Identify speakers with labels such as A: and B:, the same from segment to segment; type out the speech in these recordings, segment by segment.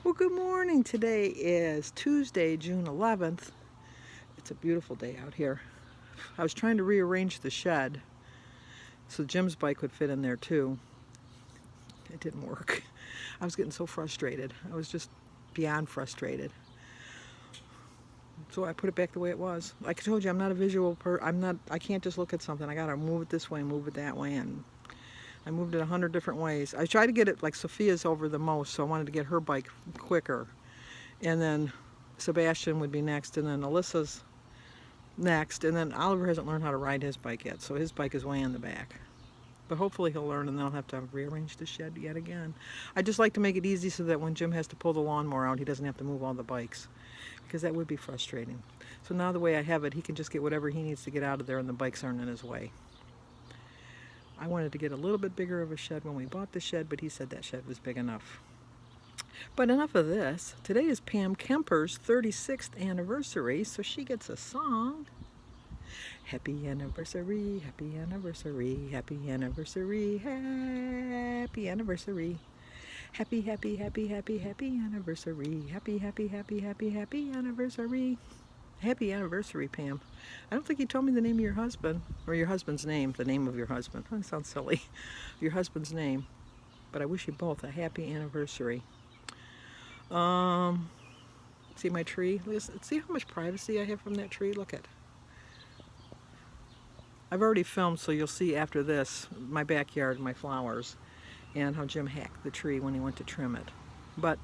A: Well, good morning. Today is Tuesday, June 11th. It's a beautiful day out here. I was trying to rearrange the shed so Jim's bike would fit in there too. It didn't work. I was getting so frustrated. I was just beyond frustrated. So I put it back the way it was. Like I told you, I'm not a visual I can't just look at something. I gotta move it this way, move it that way, and I moved it 100 different ways. I tried to get it like Sophia's over the most, so I wanted to get her bike quicker. And then Sebastian would be next, and then Alyssa's next, and then Oliver hasn't learned how to ride his bike yet, so his bike is way in the back. But hopefully he'll learn, and then I'll have to rearrange the shed yet again. I just like to make it easy so that when Jim has to pull the lawnmower out, he doesn't have to move all the bikes, because that would be frustrating. So now the way I have it, he can just get whatever he needs to get out of there, and the bikes aren't in his way. I wanted to get a little bit bigger of a shed when we bought the shed, but he said that shed was big enough. But enough of this. Today is Pam Kemper's 36th anniversary, so she gets a song. Happy anniversary, happy anniversary, happy anniversary, happy anniversary. Happy, happy, happy, happy, happy anniversary. Happy, happy, happy, happy, happy anniversary. Happy anniversary, Pam. I don't think you told me the name of your husband, or your husband's name, the name of your husband. That sounds silly. Your husband's name. But I wish you both a happy anniversary. See my tree? See how much privacy I have from that tree? Look at. I've already filmed, so you'll see after this my backyard, my flowers, and how Jim hacked the tree when he went to trim it. But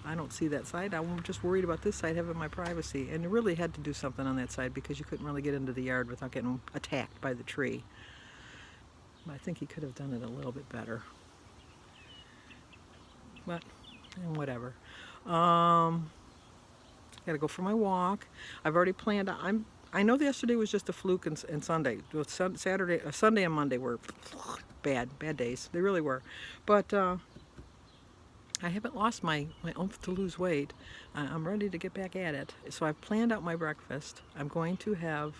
A: I don't see that side. I'm just worried about this side having my privacy. And you really had to do something on that side because you couldn't really get into the yard without getting attacked by the tree. But I think he could have done it a little bit better. But, whatever. Gotta go for my walk. I've already planned. I know yesterday was just a fluke and Sunday. Sunday and Monday were bad days. They really were. But I haven't lost my oomph to lose weight. I'm ready to get back at it. So I've planned out my breakfast. I'm going to have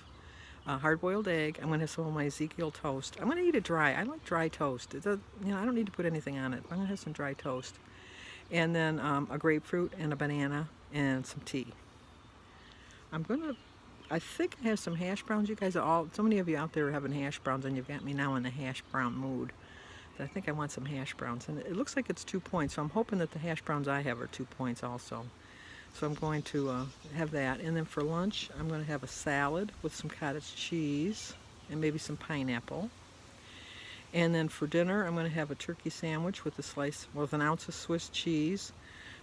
A: a hard-boiled egg. I'm going to have some of my Ezekiel toast. I'm going to eat it dry. I like dry toast. I don't need to put anything on it. I'm going to have some dry toast. And then a grapefruit and a banana and some tea. I think I have some hash browns. You guys so many of you out there are having hash browns, and you've got me now in the hash brown mood. I think I want some hash browns, and it looks like it's 2 points, so I'm hoping that the hash browns I have are 2 points also. So I'm going to have that, and then for lunch I'm going to have a salad with some cottage cheese and maybe some pineapple. And then for dinner I'm going to have a turkey sandwich with an ounce of Swiss cheese,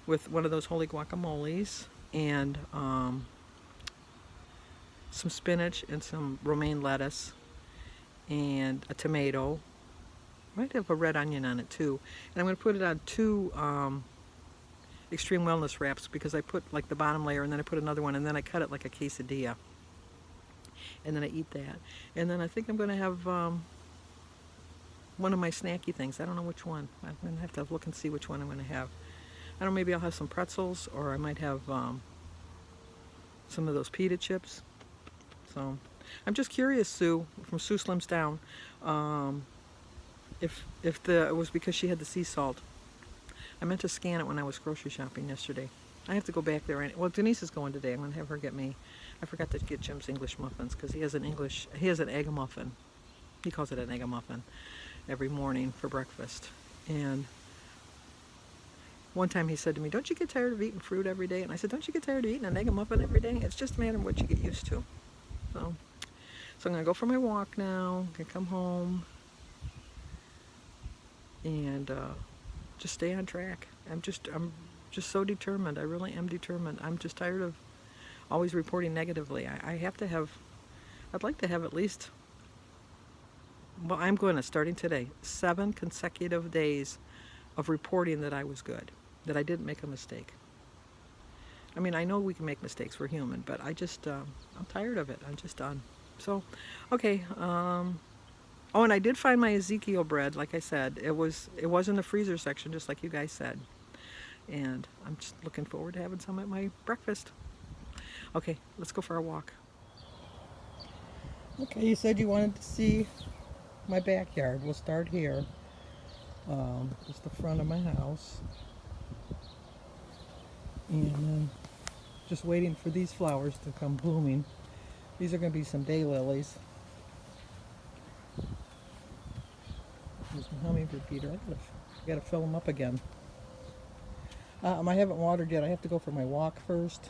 A: with one of those holy guacamoles, and some spinach and some romaine lettuce and a tomato. Might have a red onion on it too. And I'm going to put it on 2 extreme wellness wraps, because I put like the bottom layer and then I put another one, and then I cut it like a quesadilla. And then I eat that. And then I think I'm going to have one of my snacky things. I don't know which one. I'm going to have to look and see which one I'm going to have. I don't know, maybe I'll have some pretzels, or I might have some of those pita chips. So I'm just curious, Sue, from Sue Slims Down, if it was because she had the sea salt. I meant to scan it when I was grocery shopping yesterday. I have to go back there. Well, Denise is going today. I'm going to have her get me. I forgot to get Jim's English muffins, because he has an egg muffin. He calls it an egg muffin every morning for breakfast. And one time he said to me, "Don't you get tired of eating fruit every day?" And I said, "Don't you get tired of eating an egg muffin every day? It's just a matter of what you get used to." So I'm going to go for my walk now. I'm going to come home and just stay on track. I'm just so determined. I really am determined. I'm just tired of always reporting negatively. I'd like to have at least, well, I'm going to, starting today, 7 consecutive days of reporting that I was good, that I didn't make a mistake. I mean, I know we can make mistakes. We're human, but I'm tired of it. I'm just done. So, okay. Oh, and I did find my Ezekiel bread, like I said. It was in the freezer section, just like you guys said. And I'm just looking forward to having some at my breakfast. Okay, let's go for a walk. Okay, you said you wanted to see my backyard. We'll start here. It's the front of my house. And then just waiting for these flowers to come blooming. These are going to be some daylilies. There's the hummingbird feeder. I gotta fill them up again. I haven't watered yet. I have to go for my walk first.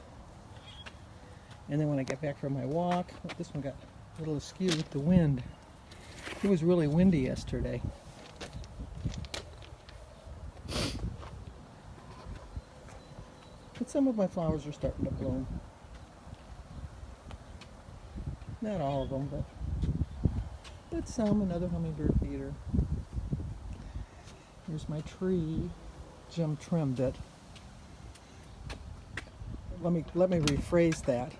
A: And then when I get back from my walk, this one got a little askew with the wind. It was really windy yesterday. But some of my flowers are starting to bloom. Not all of them, but some. Another hummingbird feeder. Here's my tree. Jim trimmed it. Let me rephrase that.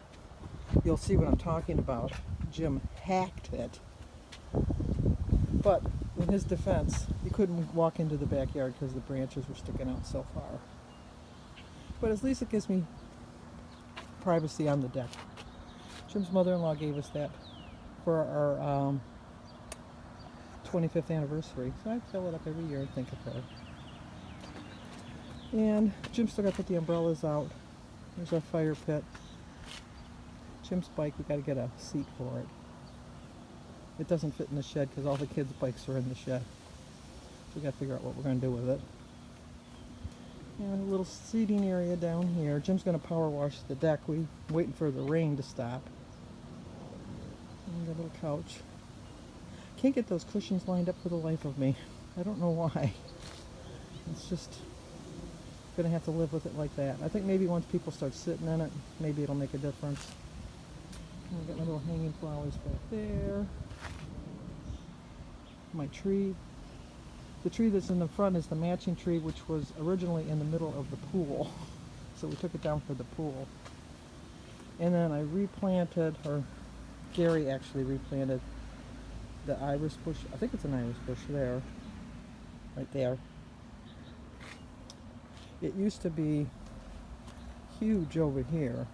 A: You'll see what I'm talking about. Jim hacked it. But in his defense, he couldn't walk into the backyard because the branches were sticking out so far. But at least it gives me privacy on the deck. Jim's mother-in-law gave us that for our 25th anniversary. So I fill it up every year and think of her. And Jim still got to put the umbrellas out. There's our fire pit. Jim's bike, we got to get a seat for it. It doesn't fit in the shed because all the kids' bikes are in the shed. So we got to figure out what we're going to do with it. And a little seating area down here. Jim's going to power wash the deck. We're waiting for the rain to stop. And a little couch. Can't get those cushions lined up for the life of me. I don't know why. It's just going to have to live with it like that. I think maybe once people start sitting in it, maybe it'll make a difference. And I've got my little hanging flowers back there. My tree. The tree that's in the front is the matching tree, which was originally in the middle of the pool. So we took it down for the pool. And then I replanted, or Gary actually replanted, the iris bush. I think it's an iris bush there. Right there. It used to be huge over here.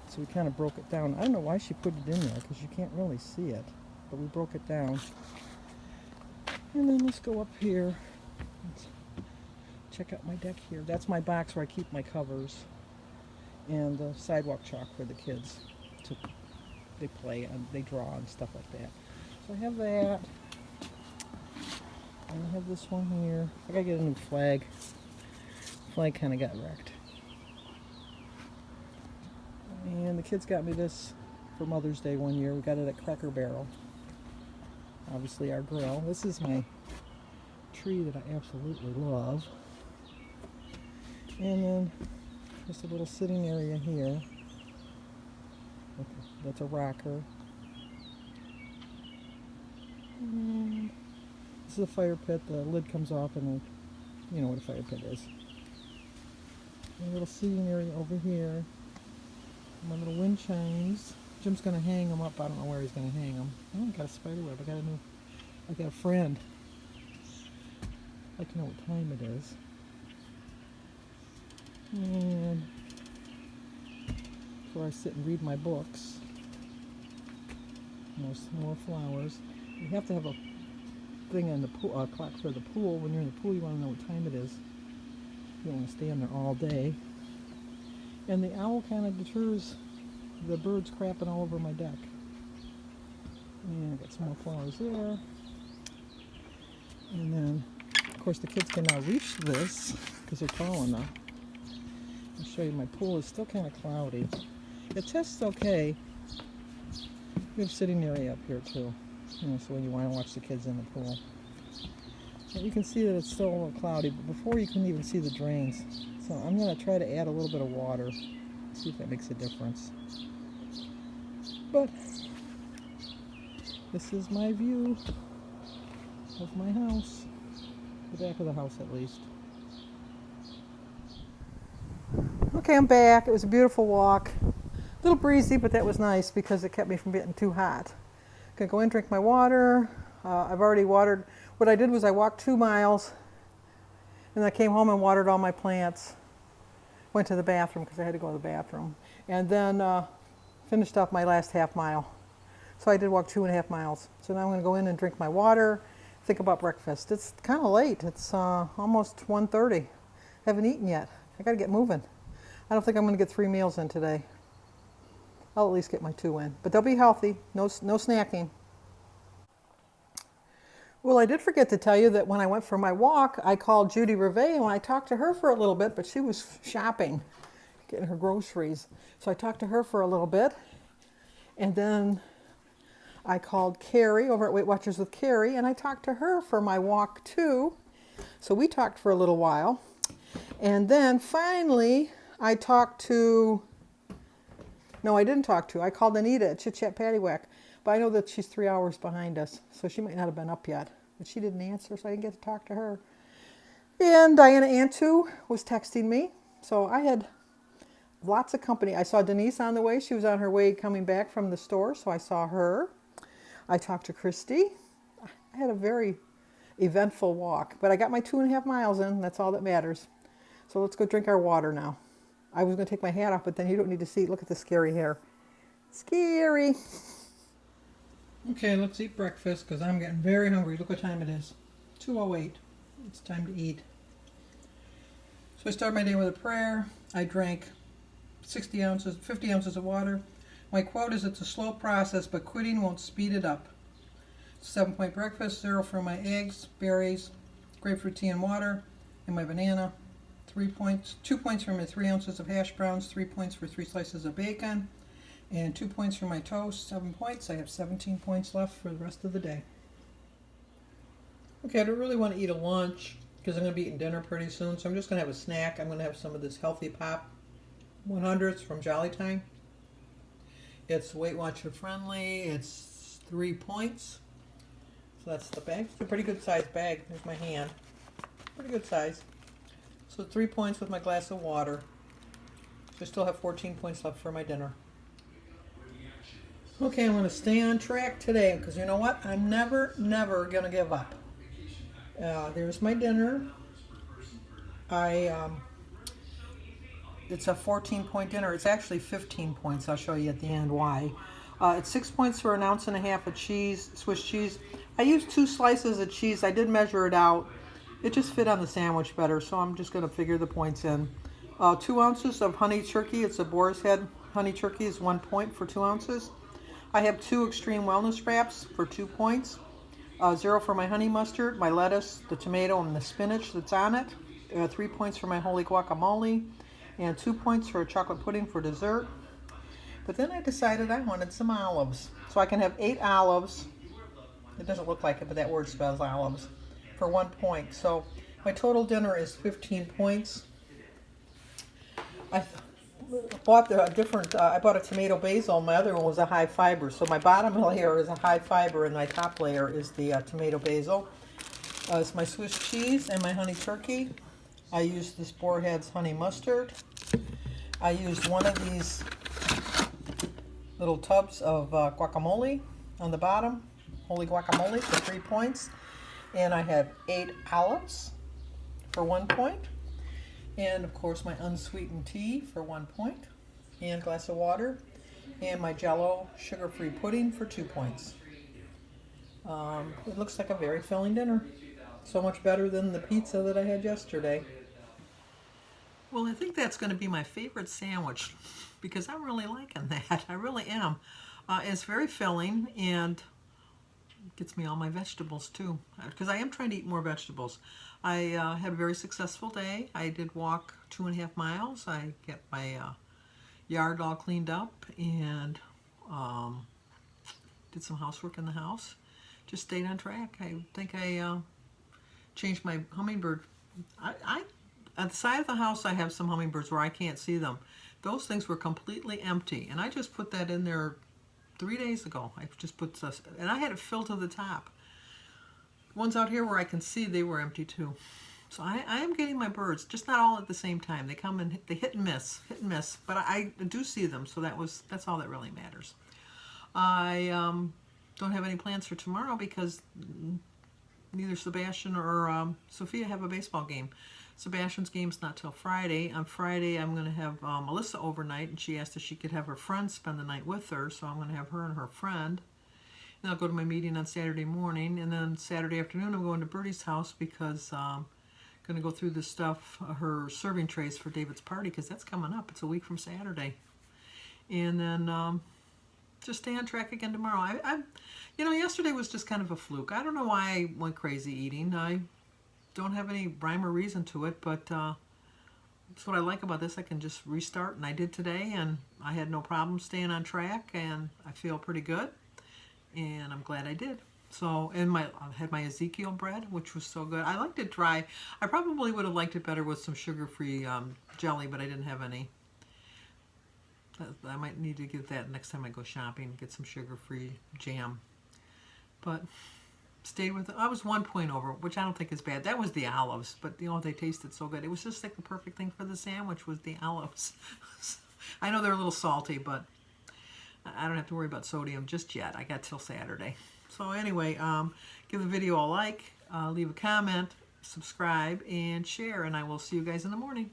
A: So we kind of broke it down. I don't know why she put it in there because you can't really see it. But we broke it down. And then let's go up here. Let's check out my deck here. That's my box where I keep my covers. And the sidewalk chalk for the kids. They play and they draw and stuff like that. So I have that. And I have this one here. I gotta get a new flag. Flag kind of got wrecked. And the kids got me this for Mother's Day one year. We got it at Cracker Barrel. Obviously our grill. This is my tree that I absolutely love. And then just a little sitting area here. That's a rocker. And this is a fire pit. The lid comes off and you know what a fire pit is. And a little seating area over here. My little wind chimes. Jim's going to hang them up. I don't know where he's going to hang them. Oh, I got a spider web. I got a friend. I'd like to know what time it is. And so I sit and read my books. And there's more flowers. You have to have a thing in the pool, clock for the pool. When you're in the pool, you want to know what time it is. You don't want to stay in there all day. And the owl kind of deters the birds crapping all over my deck. And I got some more flowers there. And then, of course, the kids can now reach this because they're tall enough. I'll show you my pool is still kind of cloudy. The test's okay. We have sitting area up here too. You know, so when you want to watch the kids in the pool. But you can see that it's still a little cloudy, but before you couldn't even see the drains. So I'm going to try to add a little bit of water. See if that makes a difference. But this is my view of my house. The back of the house at least. Okay, I'm back. It was a beautiful walk. A little breezy, but that was nice because it kept me from getting too hot. Gonna go in, drink my water. I've already watered. What I did was I walked 2 miles and I came home and watered all my plants. Went to the bathroom because I had to go to the bathroom. And then finished off my last half mile. So I did walk 2.5 miles. So now I'm gonna go in and drink my water, think about breakfast. It's kind of late. It's almost 1:30. Haven't eaten yet. I gotta get moving. I don't think I'm gonna get 3 meals in today. I'll at least get my 2 in, but they'll be healthy. No snacking. Well, I did forget to tell you that when I went for my walk, I called Judy Rivet and I talked to her for a little bit, but she was shopping, getting her groceries. So I talked to her for a little bit, and then I called Carrie over at Weight Watchers with Carrie, and I talked to her for my walk too. So we talked for a little while. And then finally, I talked to, no, I didn't talk to, I called Anita at Chit Chat Paddywhack. But I know that she's 3 hours behind us, so she might not have been up yet. But she didn't answer, so I didn't get to talk to her. And Diana Antu was texting me, so I had lots of company. I saw Denise on the way. She was on her way coming back from the store, so I saw her. I talked to Christy. I had a very eventful walk, but I got my 2.5 miles in. That's all that matters. So let's go drink our water now. I was going to take my hat off, but then you don't need to see. Look at the scary hair. Scary. Okay, let's eat breakfast because I'm getting very hungry. Look what time it is. 2:08. It's time to eat. So I started my day with a prayer. I drank 50 ounces of water. My quote is, "It's a slow process, but quitting won't speed it up." 7-point breakfast, 0 for my eggs, berries, grapefruit tea and water, and my banana. 3 points, 2 points for my 3 ounces of hash browns, 3 points for 3 slices of bacon, and 2 points for my toast, 7 points. I have 17 points left for the rest of the day. Okay, I don't really want to eat a lunch because I'm going to be eating dinner pretty soon, so I'm just going to have a snack. I'm going to have some of this Healthy Pop 100s from Jolly Time. It's Weight Watcher friendly. It's 3 points. So that's the bag. It's a pretty good size bag. There's my hand. Pretty good size. So 3 points with my glass of water. So I still have 14 points left for my dinner. Okay, I'm going to stay on track today because you know what? I'm never going to give up. There's my dinner. It's a 14-point dinner. It's actually 15 points. I'll show you at the end why. It's 6 points for 1.5 ounces of cheese, Swiss cheese. I used 2 slices of cheese. I did measure it out. It just fit on the sandwich better, so I'm just going to figure the points in. 2 ounces of honey turkey. It's a boar's head honey turkey is 1 point for 2 ounces. I have 2 extreme wellness wraps for 2 points. 0 for my honey mustard, my lettuce, the tomato, and the spinach that's on it. 3 points for my holy guacamole, and 2 points for a chocolate pudding for dessert. But then I decided I wanted some olives. So I can have 8 olives. It doesn't look like it, but that word spells olives. For 1 point. So my total dinner is 15 points. I bought I bought a tomato basil. My other one was a high fiber. So my bottom layer is a high fiber, and my top layer is the tomato basil. It's my Swiss cheese and my honey turkey. I used this Boarhead's honey mustard. I used one of these little tubs of guacamole on the bottom, holy guacamole for 3 points. And I have 8 olives for 1 point. And of course my unsweetened tea for 1 point. And a glass of water. And my Jell-O sugar-free pudding for 2 points. It looks like a very filling dinner. So much better than the pizza that I had yesterday. Well, I think that's going to be my favorite sandwich because I'm really liking that. I really am. It's very filling and gets me all my vegetables too because I am trying to eat more vegetables. I had a very successful day. I did walk 2.5 miles. I get my yard all cleaned up and did some housework in the house. Just stayed on track. I think I changed my hummingbird. At the side of the house, I have some hummingbirds where I can't see them. Those things were completely empty, and I just put that in there 3 days ago. I just put this, and I had it filled to the top. Ones out here where I can see, they were empty too. So I am getting my birds, just not all at the same time. They come and they hit and miss, but I do see them, so that's all that really matters. I don't have any plans for tomorrow because neither Sebastian or Sophia have a baseball game. Sebastian's game's not till Friday. On Friday, I'm going to have Melissa overnight, and she asked if she could have her friend spend the night with her, so I'm going to have her and her friend. And I'll go to my meeting on Saturday morning, and then Saturday afternoon I'm going to Bertie's house because Going to go through this stuff, her serving trays for David's party, because that's coming up. It's a week from Saturday. And then just stay on track again tomorrow. You know, yesterday was just kind of a fluke. I don't know why I went crazy eating. I don't have any rhyme or reason to it, but that's what I like about this. I can just restart, and I did today, and I had no problem staying on track, and I feel pretty good, and I'm glad I did. So, and I had my Ezekiel bread, which was so good. I liked it dry. I probably would have liked it better with some sugar-free jelly, but I didn't have any. I might need to get that next time I go shopping, get some sugar-free jam. But stayed with it. I was 1 point over, which I don't think is bad. That was the olives, but you know, they tasted so good. It was just like the perfect thing for the sandwich was the olives. I know they're a little salty, but I don't have to worry about sodium just yet. I got till Saturday. So anyway, give the video a like, leave a comment, subscribe, and share, and I will see you guys in the morning.